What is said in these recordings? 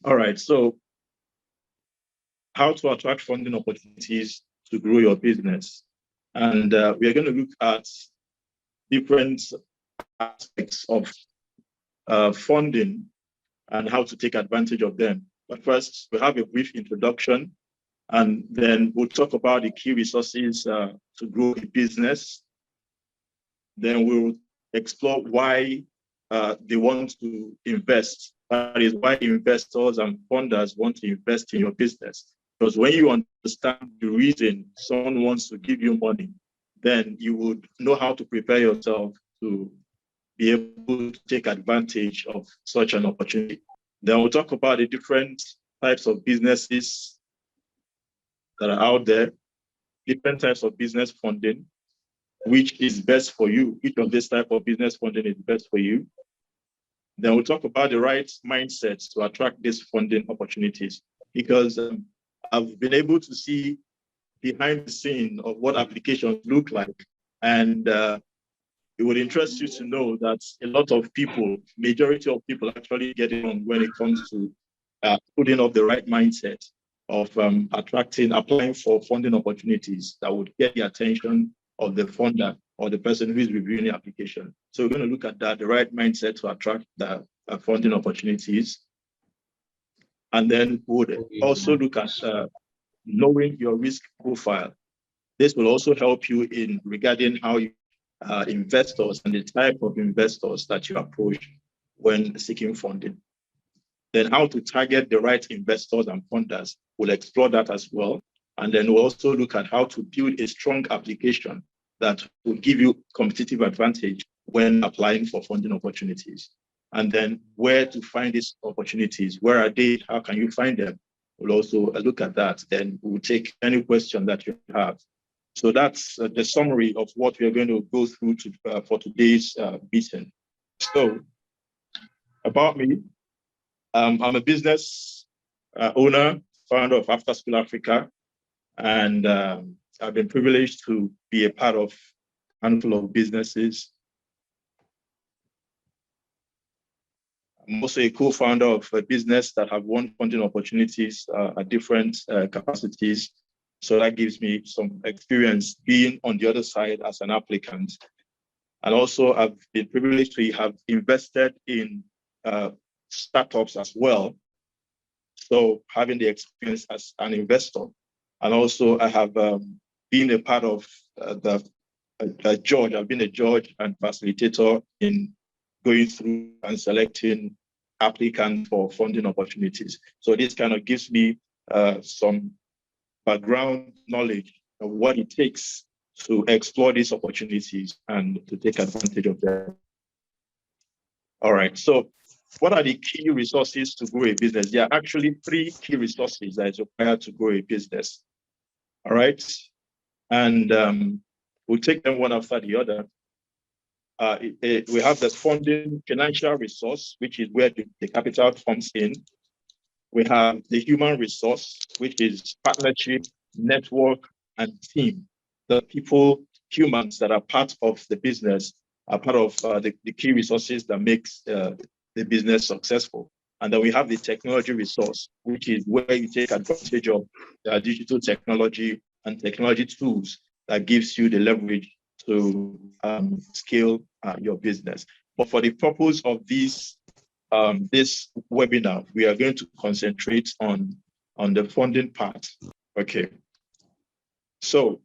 All right. So how to attract funding opportunities to grow your business. And we are going to look at different aspects of funding and how to take advantage of them. But first, we'll have a brief introduction, and then we'll talk about the key resources to grow a business. Then we'll explore why they want to invest. That is why investors and funders want to invest in your business. Because when you understand the reason someone wants to give you money, then you would know how to prepare yourself to be able to take advantage of such an opportunity. Then we'll talk about the different types of businesses that are out there, different types of business funding, which is best for you, which of this type of business funding is best for you. Then we'll talk about the right mindsets to attract these funding opportunities, because I've been able to see behind the scene of what applications look like. And it would interest you to know that a lot of people, majority of people actually get it wrong when it comes to putting up the right mindset of applying for funding opportunities that would get the attention of the funder or the person who is reviewing the application. So we're going to look at that, the right mindset to attract the funding opportunities. And then we would also look at knowing your risk profile. This will also help you in regarding how you investors and the type of investors that you approach when seeking funding. Then how to target the right investors and funders. We'll explore that as well. And then we'll also look at how to build a strong application that will give you competitive advantage when applying for funding opportunities. And then where to find these opportunities, where are they, how can you find them? We'll also look at that. Then we'll take any question that you have. So that's the summary of what we are going to go through for today's meeting. So about me, I'm a business owner, founder of After School Africa, and I've been privileged to be a part of a handful of businesses. I'm also a co-founder of a business that have won funding opportunities at different capacities. So that gives me some experience being on the other side as an applicant. And also I've been privileged to have invested in startups as well. So having the experience as an investor. And also I have been a part of a judge. I've been a judge and facilitator in going through and selecting applicants for funding opportunities. So this kind of gives me some background knowledge of what it takes to explore these opportunities and to take advantage of them. All right, so what are the key resources to grow a business? There are actually 3 key resources that is required to grow a business. All right, and we'll take them one after the other. We have the funding financial resource, which is where the capital comes in. We have the human resource, which is partnership, network, and team. The people, humans that are part of the business are part of the key resources that makes the business successful. And then we have the technology resource, which is where you take advantage of digital technology and technology tools that gives you the leverage to scale your business. But for the purpose of this webinar, we are going to concentrate on the funding part. Okay. So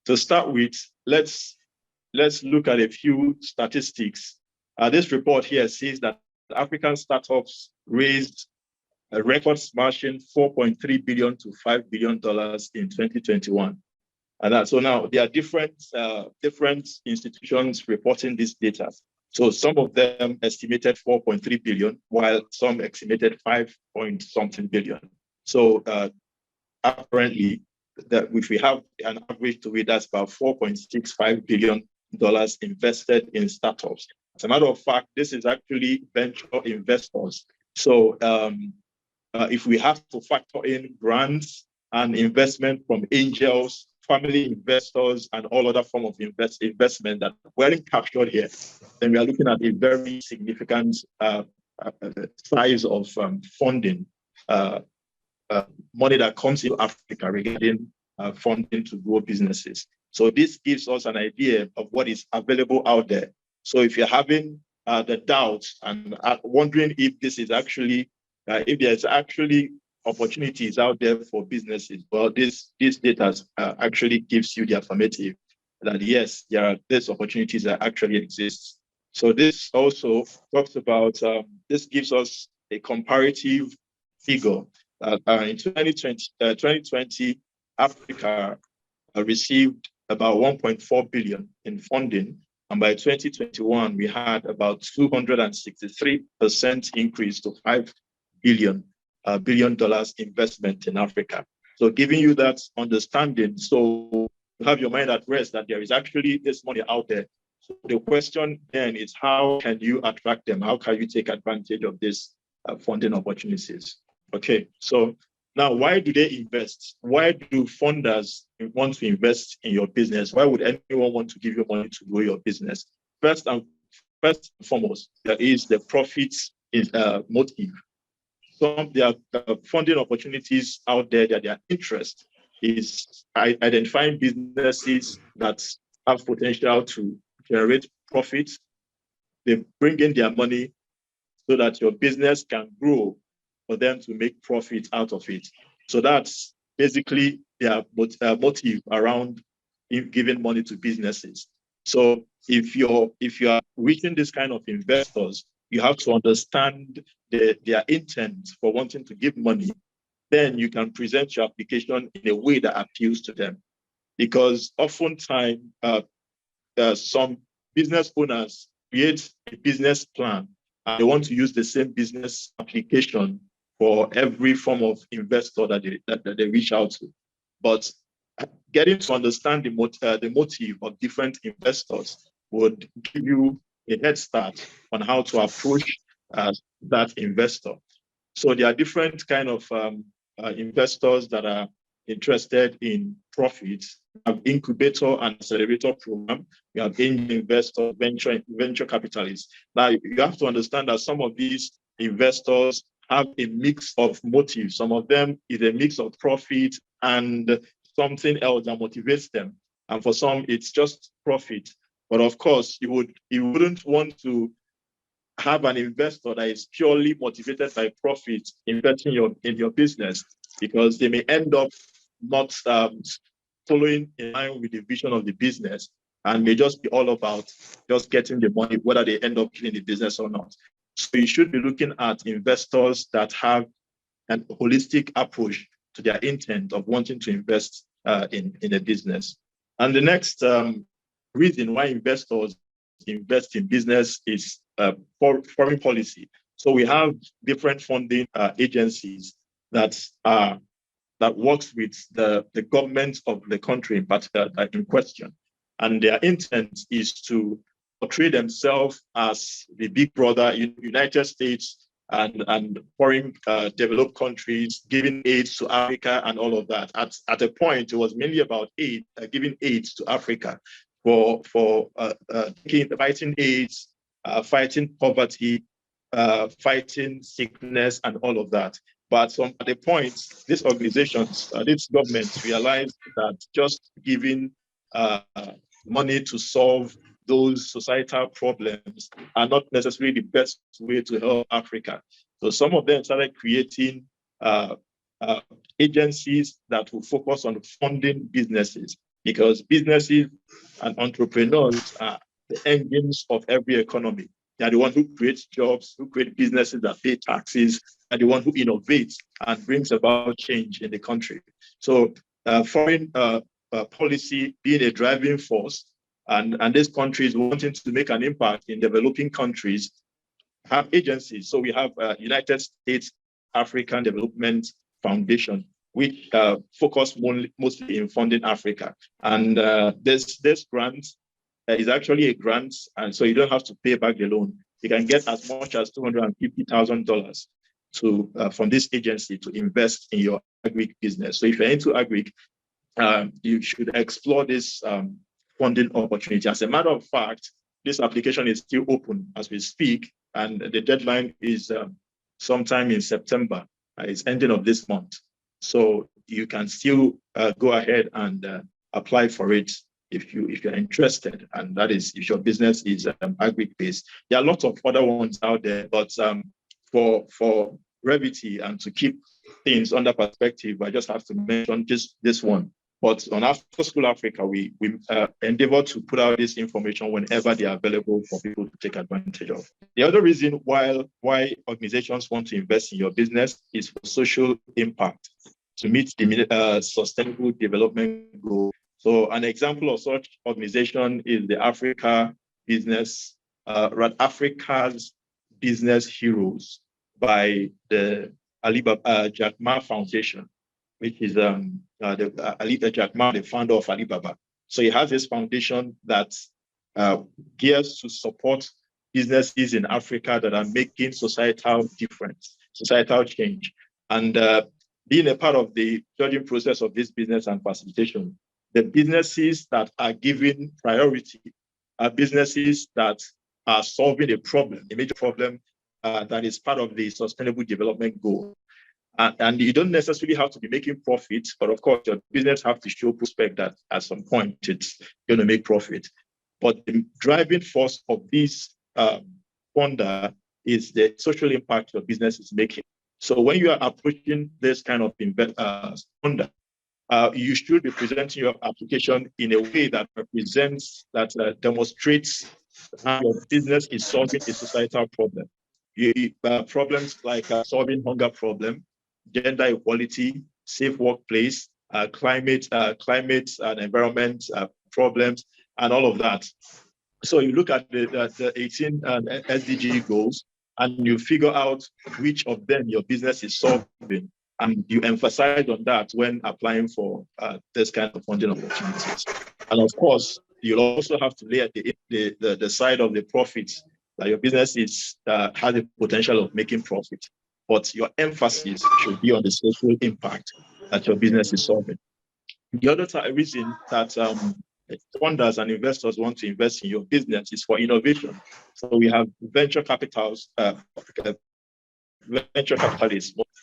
to start with, let's look at a few statistics. This report here says that African startups raised a record smashing $4.3 billion to $5 billion in 2021. And so now there are different institutions reporting this data. So some of them estimated 4.3 billion, while some estimated 5-point-something billion. So apparently, that if we have an average to it, that's about $4.65 billion invested in startups. As a matter of fact, this is actually venture investors. So if we have to factor in grants and investment from angels, family investors, and all other form of investment that weren't captured here, then we are looking at a very significant size of funding, money that comes into Africa regarding funding to grow businesses. So this gives us an idea of what is available out there. So if you're having the doubts and wondering if this is actually, if there's actually opportunities out there for businesses, well, this data actually gives you the affirmative that yes, there are these opportunities that actually exist. So this also talks about, this gives us a comparative figure. In 2020, Africa received about 1.4 billion in funding. And by 2021, we had about 263% increase to $5 billion investment in Africa. So giving you that understanding, so you have your mind at rest that there is actually this money out there. So the question then is, how can you attract them? How can you take advantage of these funding opportunities? Okay, so now why do they invest? Why do funders want to invest in your business? Why would anyone want to give you money to grow your business? First and foremost, there is the profits motive. There are funding opportunities out there that their interest is identifying businesses that have potential to generate profits. They bring in their money so that your business can grow for them to make profit out of it. So that's basically their motive around giving money to businesses. So if you are reaching this kind of investors, you have to understand their intent for wanting to give money. Then you can present your application in a way that appeals to them. Because oftentimes, some business owners create a business plan and they want to use the same business application for every form of investor that they reach out to. But getting to understand the motive of different investors would give you a head start on how to approach that investor. So there are different kind of investors that are interested in profits. We have incubator and accelerator program. We have angel investor, venture capitalists. Now you have to understand that some of these investors have a mix of motives. Some of them is a mix of profit and something else that motivates them. And for some, it's just profit. But of course, you wouldn't want to have an investor that is purely motivated by profit investing in your business, because they may end up not following in line with the vision of the business and may just be all about just getting the money, whether they end up killing the business or not. So you should be looking at investors that have an holistic approach to their intent of wanting to invest in a business. And the next reason why investors invest in business is foreign policy. So we have different funding agencies that works with the government of the country in question. And their intent is to portray themselves as the big brother in United States and foreign developed countries, giving aid to Africa and all of that. At a point, it was mainly about aid, giving aid to Africa for fighting AIDS, fighting poverty, fighting sickness, and all of that. But at the point, these organizations, these governments realized that just giving money to solve those societal problems are not necessarily the best way to help Africa. So some of them started creating agencies that will focus on funding businesses, because businesses and entrepreneurs are the engines of every economy. They are the one who creates jobs, who create businesses that pay taxes, and the one who innovates and brings about change in the country. So foreign policy being a driving force, and these countries wanting to make an impact in developing countries have agencies. So we have United States African Development Foundation, which focus mostly in funding Africa. And this grant is actually a grant, and so you don't have to pay back the loan. You can get as much as $250,000 from this agency to invest in your agri business. So if you're into agri, you should explore this funding opportunity. As a matter of fact, this application is still open as we speak, and the deadline is sometime in September. It's ending of this month. So you can still go ahead and apply for it if you're interested, and that is if your business is agri-based. There are lots of other ones out there, but for brevity and to keep things under perspective, I just have to mention just this one. But on After School Africa, we endeavor to put out this information whenever they are available for people to take advantage of. The other reason why organizations want to invest in your business is for social impact, to meet the sustainable development goal. So an example of such organization is the Africa's Business Heroes by the Alibaba Jack Ma Foundation, which is Jack Ma, the founder of Alibaba. So he has this foundation that gears to support businesses in Africa that are making societal difference, societal change. And being a part of the judging process of this business and facilitation, the businesses that are given priority are businesses that are solving a problem, a major problem that is part of the sustainable development goal. And you don't necessarily have to be making profit, but of course, your business has to show prospect that at some point it's going to make profit. But the driving force of this funder is the social impact your business is making. So when you are approaching this kind of funder, you should be presenting your application in a way that represents, that demonstrates how your business is solving a societal problem. Problems like solving hunger problem, gender equality, safe workplace, climate and environment problems, and all of that. So you look at the 18 SDG goals, and you figure out which of them your business is solving, and you emphasize on that when applying for this kind of funding opportunities. And of course, you'll also have to lay at the side of the profits that your business has the potential of making profit, but your emphasis should be on the social impact that your business is solving. The other reason that funders and investors want to invest in your business is for innovation. So we have venture capitalists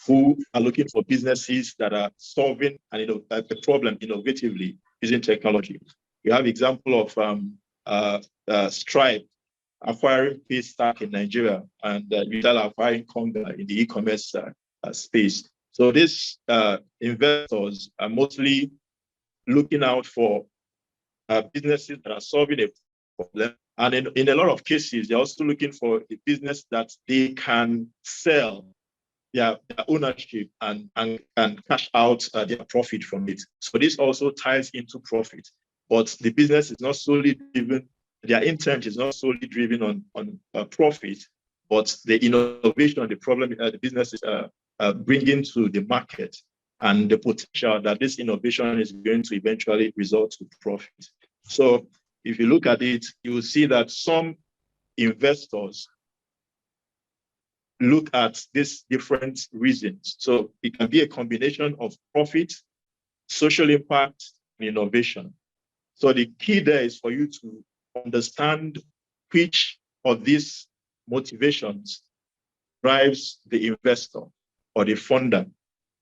who are looking for businesses that are solving a problem innovatively using technology. We have example of Stripe acquiring Paystack in Nigeria, and Udala acquiring Conga in the e-commerce space. So these investors are mostly looking out for businesses that are solving a problem. And in a lot of cases, they're also looking for a business that they can sell their ownership and cash out their profit from it. So this also ties into profit. But the business is not solely driven, their intent is not solely driven on profit, but the innovation, the problem the business is bringing to the market, and the potential that this innovation is going to eventually result to profit. So if you look at it, you will see that some investors look at these different reasons. So it can be a combination of profit, social impact, and innovation. So the key there is for you to understand which of these motivations drives the investor or the funder.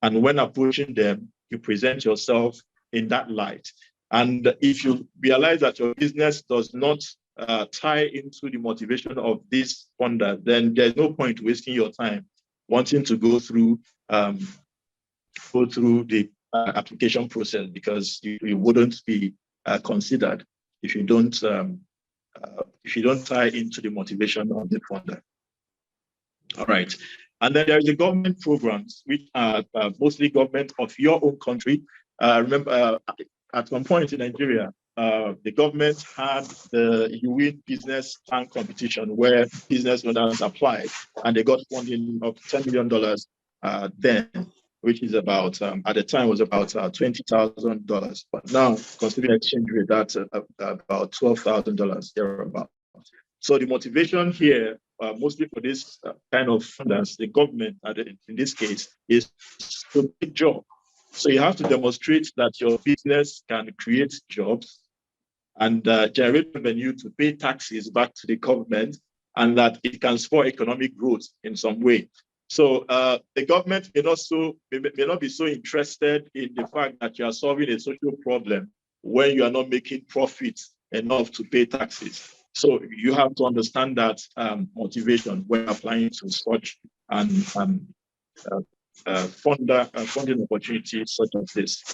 And when approaching them, you present yourself in that light. And if you realize that your business does not tie into the motivation of this funder, then there's no point wasting your time wanting to go through the application process, because you wouldn't be considered if you don't tie into the motivation of the funder. All right. And then there is the government programs, which are mostly government of your own country. Remember, at one point in Nigeria, the government had the UN Business Plan competition where business owners applied, and they got funding of $10 million then, which is about, at the time, was about $20,000. But now, considering exchange rate, that's about $12,000 thereabout. So the motivation here, mostly for this kind of funders, the government, in this case, is to make jobs. So you have to demonstrate that your business can create jobs and generate revenue to pay taxes back to the government and that it can spur economic growth in some way. So the government may not be so interested in the fact that you are solving a social problem when you are not making profits enough to pay taxes. So you have to understand that motivation when applying to such and funding opportunities such as this.